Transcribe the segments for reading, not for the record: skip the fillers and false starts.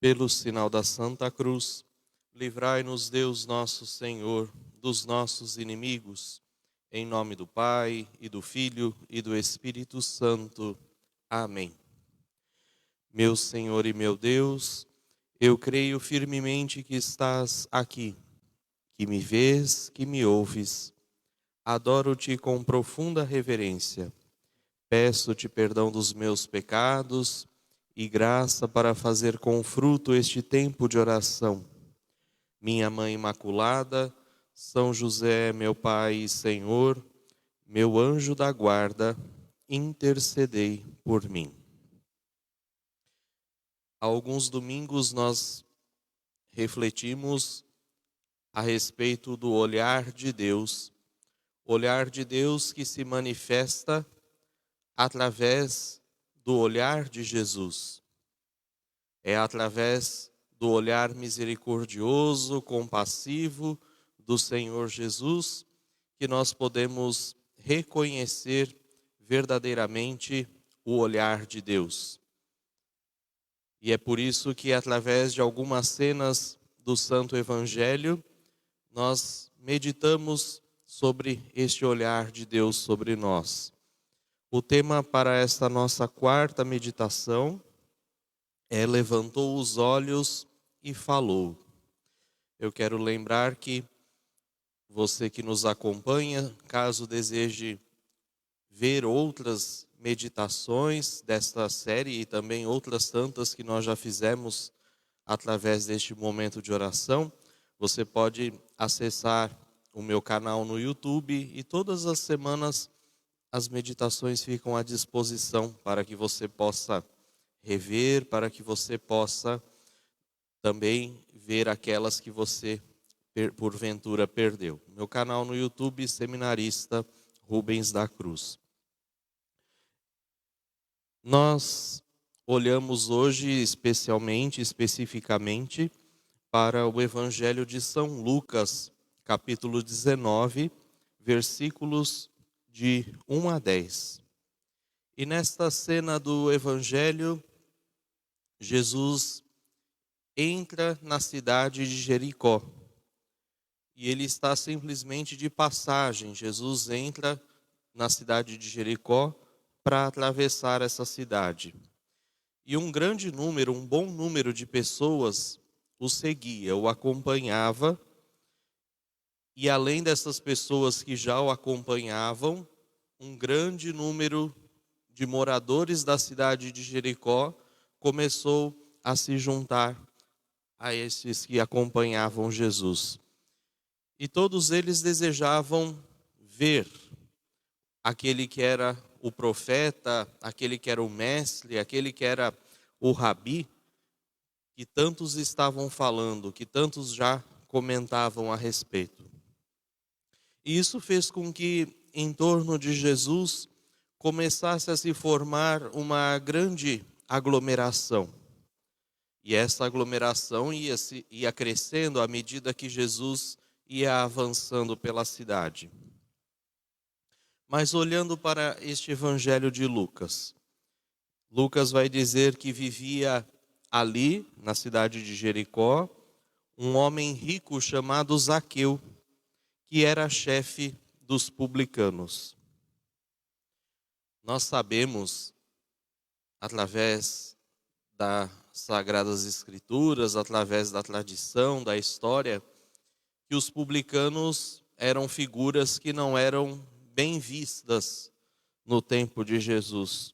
Pelo sinal da Santa Cruz, livrai-nos Deus nosso Senhor dos nossos inimigos. Em nome do Pai, e do Filho, e do Espírito Santo. Amém. Meu Senhor e meu Deus, eu creio firmemente que estás aqui, que me vês, que me ouves. Adoro-te com profunda reverência. Peço-te perdão dos meus pecados e graça para fazer com fruto este tempo de oração. Minha Mãe Imaculada, São José, meu Pai e Senhor, meu anjo da guarda, intercedei por mim. Há alguns domingos nós refletimos a respeito do olhar de Deus que se manifesta através do olhar de Jesus. É através do olhar misericordioso, compassivo do Senhor Jesus que nós podemos reconhecer verdadeiramente o olhar de Deus. E é por isso que, através de algumas cenas do Santo Evangelho, nós meditamos sobre este olhar de Deus sobre nós. O tema para esta nossa quarta meditação é levantou os olhos e falou. Eu quero lembrar que você que nos acompanha, caso deseje ver outras meditações desta série e também outras tantas que nós já fizemos através deste momento de oração, você pode acessar o meu canal no YouTube e todas as semanas as meditações ficam à disposição para que você possa rever, para que você possa também ver aquelas que você porventura perdeu. Meu canal no YouTube, Seminarista Rubens da Cruz. Nós olhamos hoje especificamente, para o Evangelho de São Lucas, capítulo 19, versículos de 1 a 10. E nesta cena do Evangelho, Jesus entra na cidade de Jericó. E ele está simplesmente de passagem. Jesus entra na cidade de Jericó para atravessar essa cidade. E um bom número de pessoas o seguia, o acompanhava. E além dessas pessoas que já o acompanhavam, um grande número de moradores da cidade de Jericó começou a se juntar a esses que acompanhavam Jesus. E todos eles desejavam ver aquele que era o profeta, aquele que era o mestre, aquele que era o rabi, que tantos estavam falando, que tantos já comentavam a respeito. E isso fez com que, em torno de Jesus, começasse a se formar uma grande aglomeração. E essa aglomeração ia crescendo à medida que Jesus ia avançando pela cidade. Mas olhando para este Evangelho de Lucas, Lucas vai dizer que vivia ali, na cidade de Jericó, um homem rico chamado Zaqueu, que era chefe dos publicanos. Nós sabemos, através das Sagradas Escrituras, através da tradição, da história, que os publicanos eram figuras que não eram bem vistas no tempo de Jesus,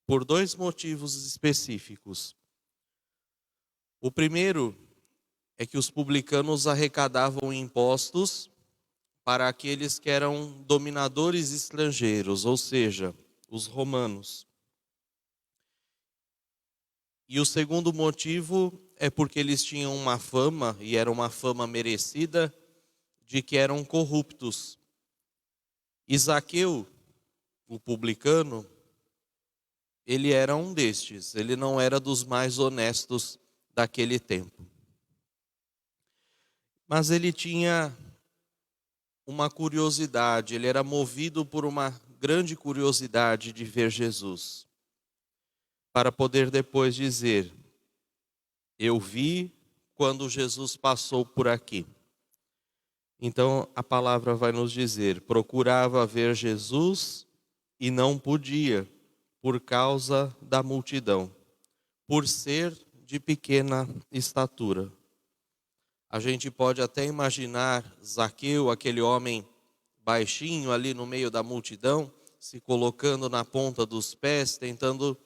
por dois motivos específicos. O primeiro é que os publicanos arrecadavam impostos para aqueles que eram dominadores estrangeiros, ou seja, os romanos. E o segundo motivo é porque eles tinham uma fama, e era uma fama merecida, de que eram corruptos. E Zaqueu, o publicano, ele era um destes, ele não era dos mais honestos daquele tempo. Mas ele tinha uma curiosidade, ele era movido por uma grande curiosidade de ver Jesus, para poder depois dizer: eu vi quando Jesus passou por aqui. Então a palavra vai nos dizer: procurava ver Jesus e não podia, por causa da multidão, por ser de pequena estatura. A gente pode até imaginar Zaqueu, aquele homem baixinho ali no meio da multidão, se colocando na ponta dos pés, tentando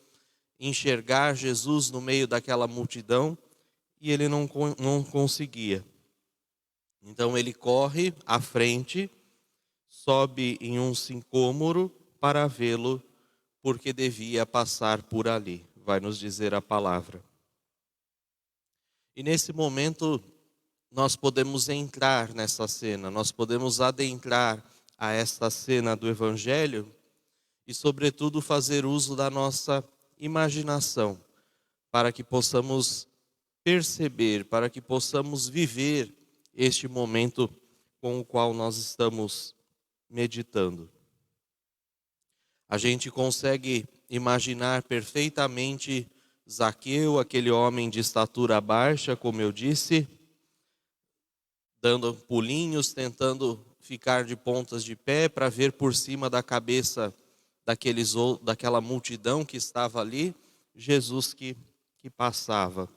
enxergar Jesus no meio daquela multidão, e ele não conseguia. Então ele corre à frente, sobe em um sicômoro para vê-lo, porque devia passar por ali, vai nos dizer a palavra. E nesse momento nós podemos entrar nessa cena, nós podemos adentrar a esta cena do Evangelho e, sobretudo, fazer uso da nossa imaginação, para que possamos perceber, para que possamos viver este momento com o qual nós estamos meditando. A gente consegue imaginar perfeitamente Zaqueu, aquele homem de estatura baixa, como eu disse, dando pulinhos, tentando ficar de pontas de pé para ver por cima da cabeça daquela multidão que estava ali, Jesus que passava.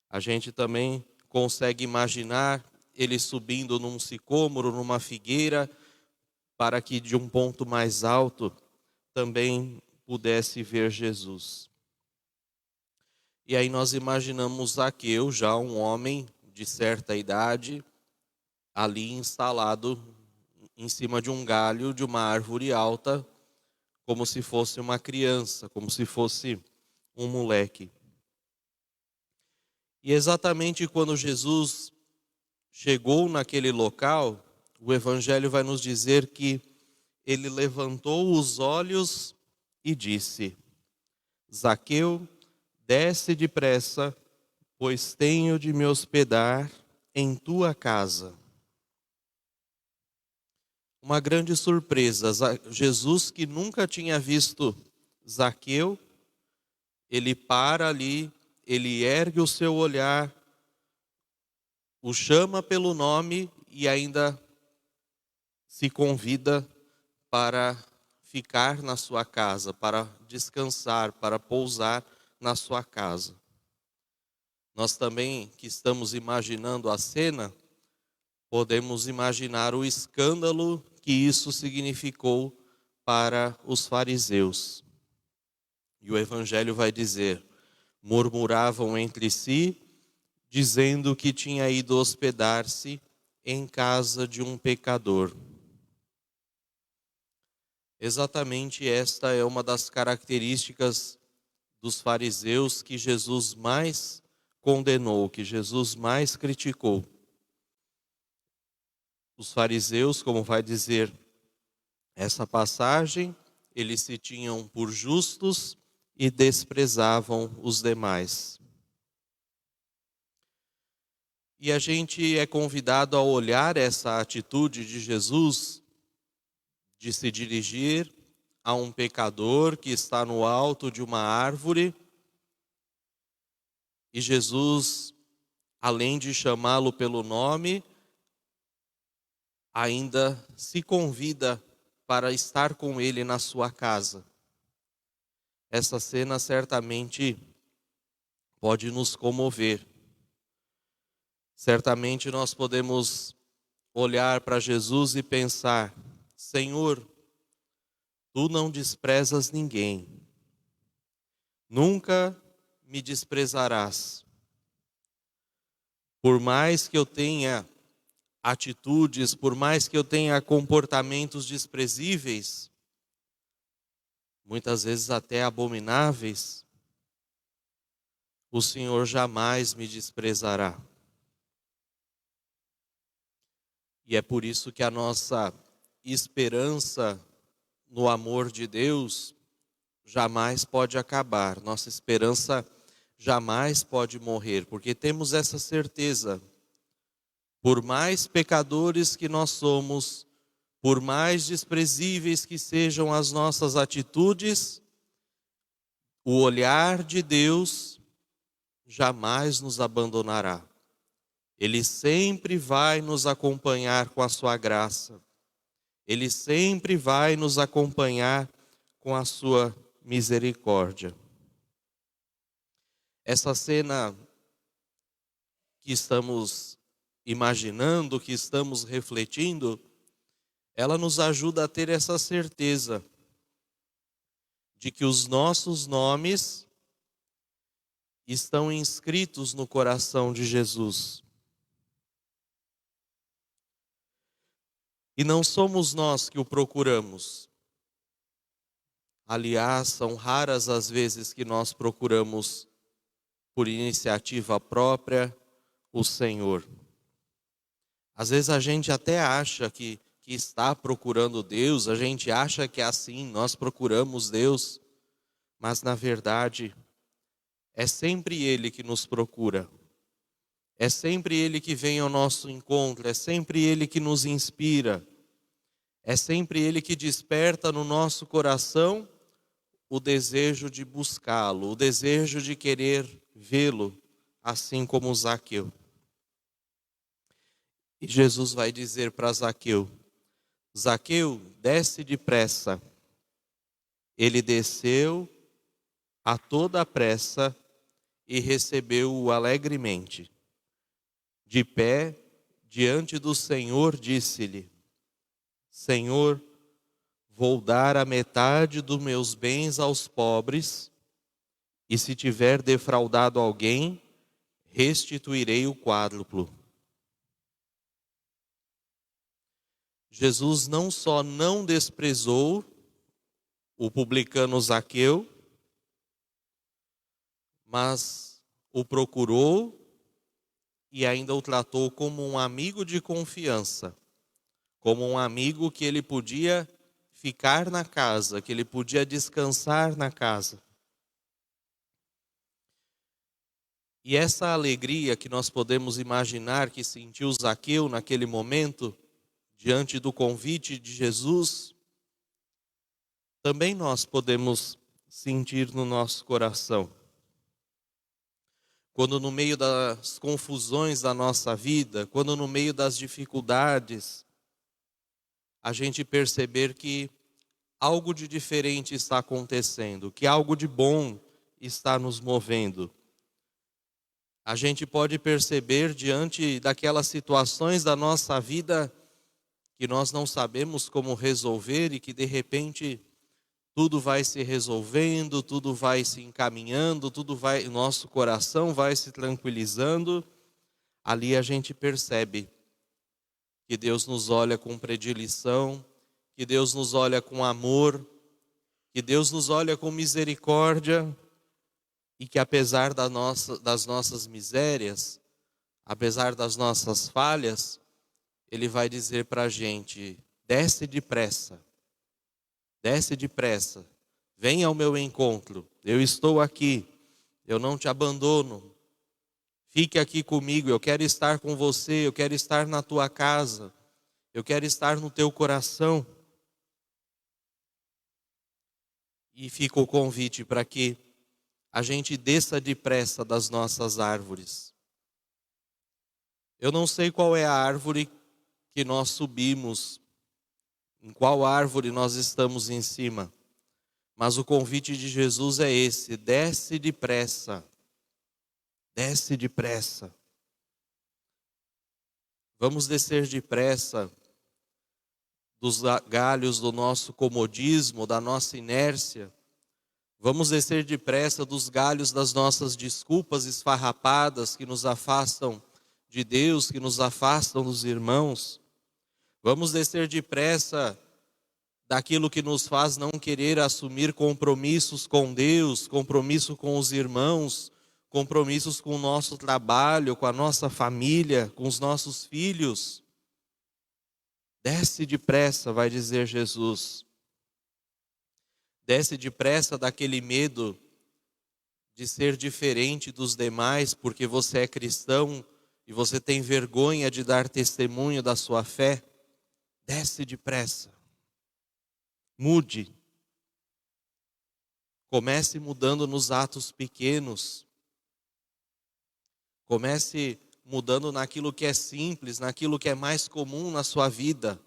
A gente também consegue imaginar ele subindo num sicômoro, numa figueira, para que de um ponto mais alto também pudesse ver Jesus. E aí nós imaginamos Zaqueu, já um homem de certa idade, ali instalado em cima de um galho de uma árvore alta, como se fosse uma criança, como se fosse um moleque. E exatamente quando Jesus chegou naquele local, o Evangelho vai nos dizer que ele levantou os olhos e disse: Zaqueu, desce depressa, pois tenho de me hospedar em tua casa. Uma grande surpresa, Jesus, que nunca tinha visto Zaqueu, ele para ali, ele ergue o seu olhar, o chama pelo nome e ainda se convida para ficar na sua casa, para descansar, para pousar na sua casa. Nós também, que estamos imaginando a cena, podemos imaginar o escândalo que isso significou para os fariseus. E o Evangelho vai dizer: murmuravam entre si, dizendo que tinha ido hospedar-se em casa de um pecador. Exatamente esta é uma das características dos fariseus que Jesus mais condenou, que Jesus mais criticou. Os fariseus, como vai dizer essa passagem, eles se tinham por justos e desprezavam os demais. E a gente é convidado a olhar essa atitude de Jesus, de se dirigir a um pecador que está no alto de uma árvore, e Jesus, além de chamá-lo pelo nome, ainda se convida para estar com ele na sua casa. Essa cena certamente pode nos comover. Certamente nós podemos olhar para Jesus e pensar: Senhor, tu não desprezas ninguém, nunca me desprezarás. Por mais que eu tenha atitudes, por mais que eu tenha comportamentos desprezíveis, muitas vezes até abomináveis, o Senhor jamais me desprezará. E é por isso que a nossa esperança no amor de Deus jamais pode acabar. Nossa esperança jamais pode morrer, porque temos essa certeza. Por mais pecadores que nós somos, por mais desprezíveis que sejam as nossas atitudes, o olhar de Deus jamais nos abandonará. Ele sempre vai nos acompanhar com a sua graça. Ele sempre vai nos acompanhar com a sua misericórdia. Essa cena que estamos imaginando, que estamos refletindo, ela nos ajuda a ter essa certeza de que os nossos nomes estão inscritos no coração de Jesus. E não somos nós que o procuramos. Aliás, são raras as vezes que nós procuramos por iniciativa própria o Senhor. Às vezes a gente até acha que está procurando Deus, a gente acha que é assim, nós procuramos Deus, mas na verdade é sempre Ele que nos procura. É sempre Ele que vem ao nosso encontro, é sempre Ele que nos inspira, é sempre Ele que desperta no nosso coração o desejo de buscá-lo, o desejo de querer vê-lo, assim como Zaqueu. E Jesus vai dizer para Zaqueu: Zaqueu, desce depressa. Ele desceu a toda pressa e recebeu-o alegremente. De pé, diante do Senhor, disse-lhe: Senhor, vou dar a metade dos meus bens aos pobres, e se tiver defraudado alguém, restituirei o quádruplo. Jesus não só não desprezou o publicano Zaqueu, mas o procurou e ainda o tratou como um amigo de confiança, como um amigo que ele podia ficar na casa, que ele podia descansar na casa. E essa alegria que nós podemos imaginar que sentiu Zaqueu naquele momento, diante do convite de Jesus, também nós podemos sentir no nosso coração. Quando no meio das confusões da nossa vida, quando no meio das dificuldades, a gente perceber que algo de diferente está acontecendo, que algo de bom está nos movendo. A gente pode perceber diante daquelas situações da nossa vida que nós não sabemos como resolver e que de repente tudo vai se resolvendo, tudo vai se encaminhando, nosso coração vai se tranquilizando. Ali a gente percebe que Deus nos olha com predileção, que Deus nos olha com amor, que Deus nos olha com misericórdia e que apesar das nossas misérias, apesar das nossas falhas, Ele vai dizer para a gente: desce depressa, venha ao meu encontro, eu estou aqui, eu não te abandono, fique aqui comigo, eu quero estar com você, eu quero estar na tua casa, eu quero estar no teu coração. E fica o convite para que a gente desça depressa das nossas árvores. Eu não sei qual é a árvore que nós subimos, em qual árvore nós estamos em cima, mas o convite de Jesus é esse: desce depressa, desce depressa. Vamos descer depressa dos galhos do nosso comodismo, da nossa inércia. Vamos descer depressa dos galhos das nossas desculpas esfarrapadas que nos afastam de Deus, que nos afastam dos irmãos. Vamos descer depressa daquilo que nos faz não querer assumir compromissos com Deus, compromisso com os irmãos, compromissos com o nosso trabalho, com a nossa família, com os nossos filhos. Desce depressa, vai dizer Jesus. Desce depressa daquele medo de ser diferente dos demais, porque você é cristão e você tem vergonha de dar testemunho da sua fé. Desce depressa. Mude. Comece mudando nos atos pequenos. Comece mudando naquilo que é simples, naquilo que é mais comum na sua vida.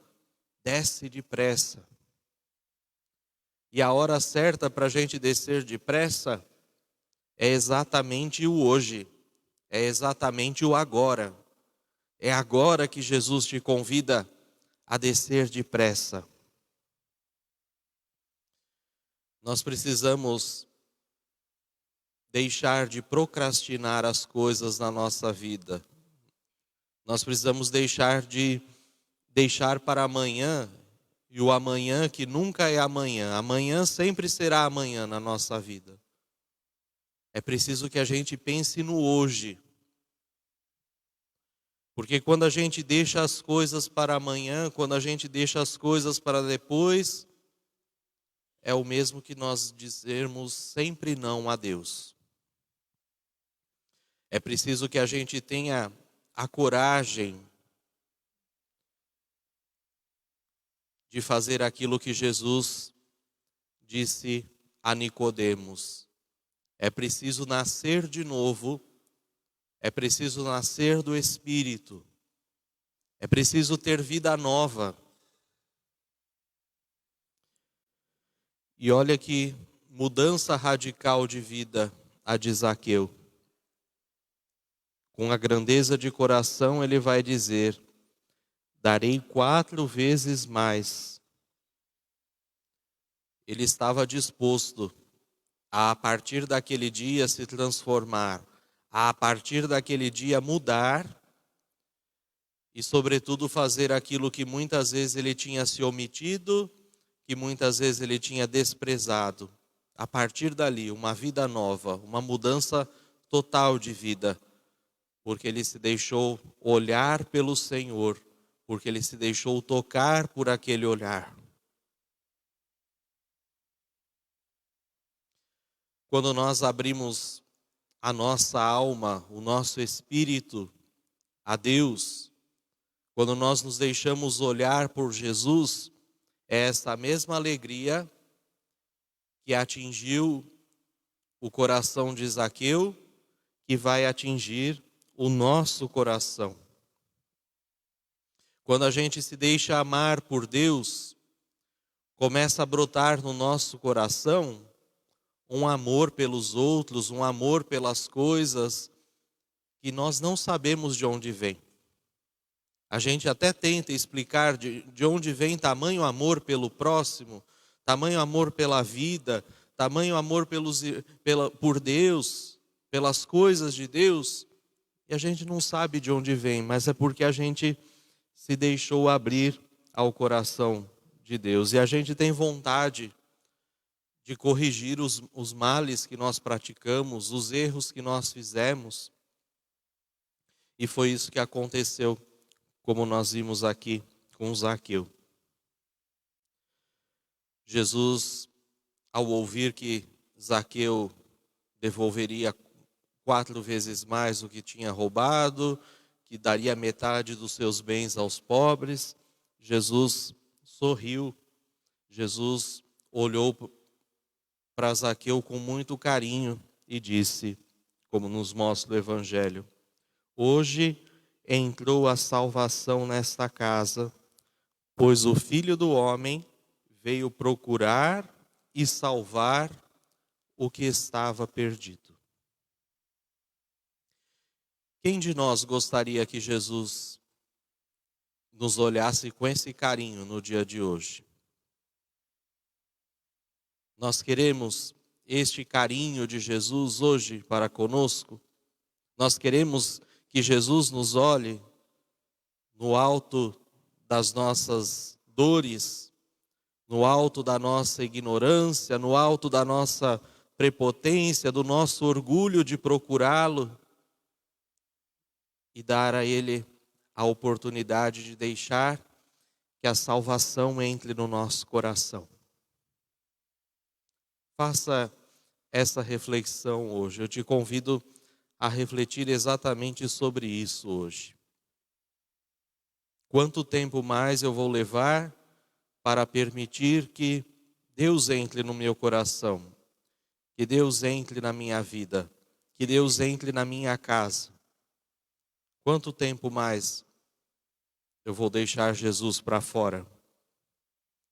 Desce depressa. E a hora certa para a gente descer depressa é exatamente o hoje. É exatamente o agora. É agora que Jesus te convida a descer depressa. Nós precisamos deixar de procrastinar as coisas na nossa vida. Nós precisamos deixar para amanhã, e o amanhã que nunca é amanhã. Amanhã sempre será amanhã na nossa vida. É preciso que a gente pense no hoje. Porque quando a gente deixa as coisas para amanhã, quando a gente deixa as coisas para depois, é o mesmo que nós dizermos sempre não a Deus. É preciso que a gente tenha a coragem de fazer aquilo que Jesus disse a Nicodemos. É preciso nascer de novo, é preciso nascer do Espírito, é preciso ter vida nova. E olha que mudança radical de vida a de Zaqueu. Com a grandeza de coração ele vai dizer: darei 4 vezes mais. Ele estava disposto a partir daquele dia se transformar, a partir daquele dia mudar e sobretudo fazer aquilo que muitas vezes ele tinha se omitido, que muitas vezes ele tinha desprezado. A partir dali, uma vida nova, uma mudança total de vida, porque ele se deixou olhar pelo Senhor, porque ele se deixou tocar por aquele olhar. Quando nós abrimos a nossa alma, o nosso espírito a Deus, quando nós nos deixamos olhar por Jesus, é essa mesma alegria que atingiu o coração de Zaqueu, que vai atingir o nosso coração. Quando a gente se deixa amar por Deus, começa a brotar no nosso coração um amor pelos outros, um amor pelas coisas que nós não sabemos de onde vem. A gente até tenta explicar de onde vem tamanho amor pelo próximo, tamanho amor pela vida, tamanho amor por Deus, pelas coisas de Deus, e a gente não sabe de onde vem, mas é porque a gente se deixou abrir ao coração de Deus. E a gente tem vontade de corrigir os males que nós praticamos, os erros que nós fizemos. E foi isso que aconteceu, como nós vimos aqui com Zaqueu. Jesus, ao ouvir que Zaqueu devolveria 4 vezes mais o que tinha roubado, que daria metade dos seus bens aos pobres, Jesus sorriu, Jesus olhou para Zaqueu com muito carinho e disse, como nos mostra o Evangelho: hoje entrou a salvação nesta casa, pois o Filho do Homem veio procurar e salvar o que estava perdido. Quem de nós gostaria que Jesus nos olhasse com esse carinho no dia de hoje? Nós queremos este carinho de Jesus hoje para conosco? Nós queremos que Jesus nos olhe no alto das nossas dores, no alto da nossa ignorância, no alto da nossa prepotência, do nosso orgulho de procurá-lo e dar a Ele a oportunidade de deixar que a salvação entre no nosso coração. Faça essa reflexão hoje. Eu te convido a refletir exatamente sobre isso hoje. Quanto tempo mais eu vou levar para permitir que Deus entre no meu coração, que Deus entre na minha vida, que Deus entre na minha casa? Quanto tempo mais eu vou deixar Jesus para fora?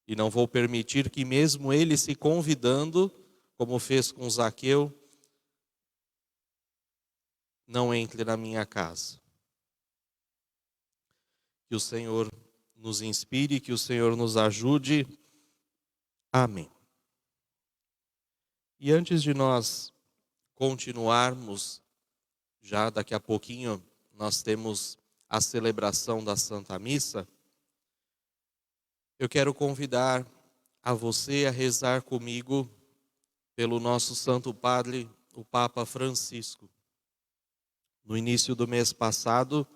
E não vou permitir que mesmo ele se convidando, como fez com Zaqueu, não entre na minha casa. Que o Senhor nos inspire, que o Senhor nos ajude. Amém. E antes de nós continuarmos, já daqui a pouquinho nós temos a celebração da Santa Missa, eu quero convidar a você a rezar comigo pelo nosso Santo Padre, o Papa Francisco. No início do mês passado,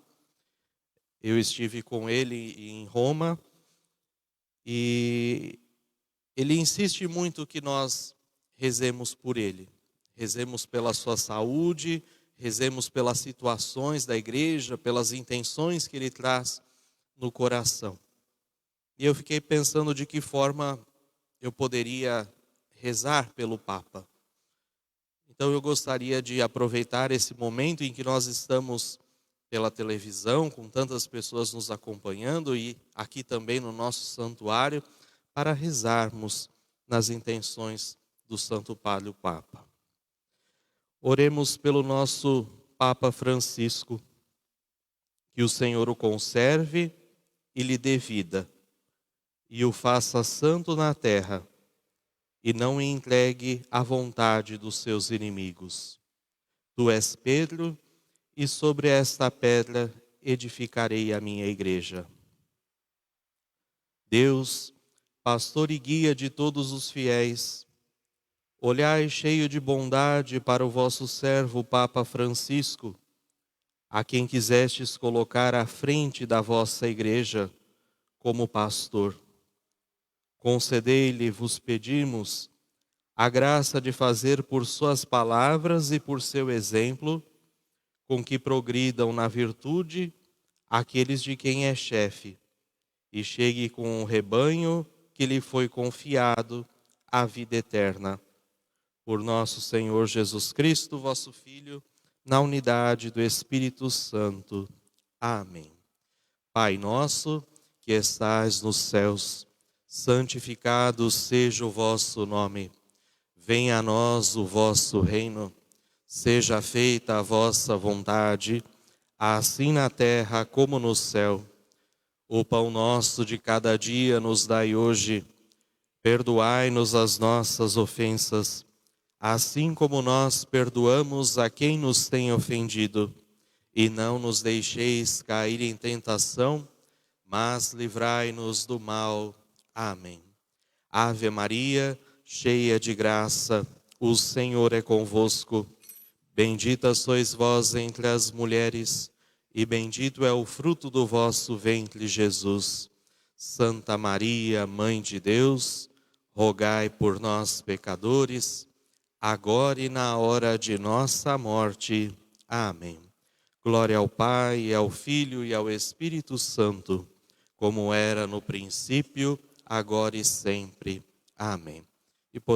eu estive com ele em Roma e ele insiste muito que nós rezemos por ele. Rezemos pela sua saúde, rezemos pelas situações da igreja, pelas intenções que ele traz no coração. E eu fiquei pensando de que forma eu poderia rezar pelo Papa. Então eu gostaria de aproveitar esse momento em que nós estamos pela televisão, com tantas pessoas nos acompanhando e aqui também no nosso santuário, para rezarmos nas intenções do Santo Padre o Papa. Oremos pelo nosso Papa Francisco, que o Senhor o conserve e lhe dê vida, e o faça santo na terra, e não o entregue à vontade dos seus inimigos. Tu és Pedro, e sobre esta pedra edificarei a minha igreja. Deus, pastor e guia de todos os fiéis, olhai cheio de bondade para o vosso servo Papa Francisco, a quem quisestes colocar à frente da vossa igreja como pastor. Concedei-lhe, vos pedimos, a graça de fazer por suas palavras e por seu exemplo, com que progridam na virtude aqueles de quem é chefe, e chegue com o rebanho que lhe foi confiado à vida eterna. Por nosso Senhor Jesus Cristo, vosso Filho, na unidade do Espírito Santo. Amém. Pai nosso, que estais nos céus, santificado seja o vosso nome. Venha a nós o vosso reino. Seja feita a vossa vontade, assim na terra como no céu. O pão nosso de cada dia nos dai hoje. Perdoai-nos as nossas ofensas, assim como nós perdoamos a quem nos tem ofendido. E não nos deixeis cair em tentação, mas livrai-nos do mal. Amém. Ave Maria, cheia de graça, o Senhor é convosco. Bendita sois vós entre as mulheres, e bendito é o fruto do vosso ventre, Jesus. Santa Maria, Mãe de Deus, rogai por nós, pecadores, agora e na hora de nossa morte. Amém. Glória ao Pai, ao Filho e ao Espírito Santo, como era no princípio, agora e sempre. Amém.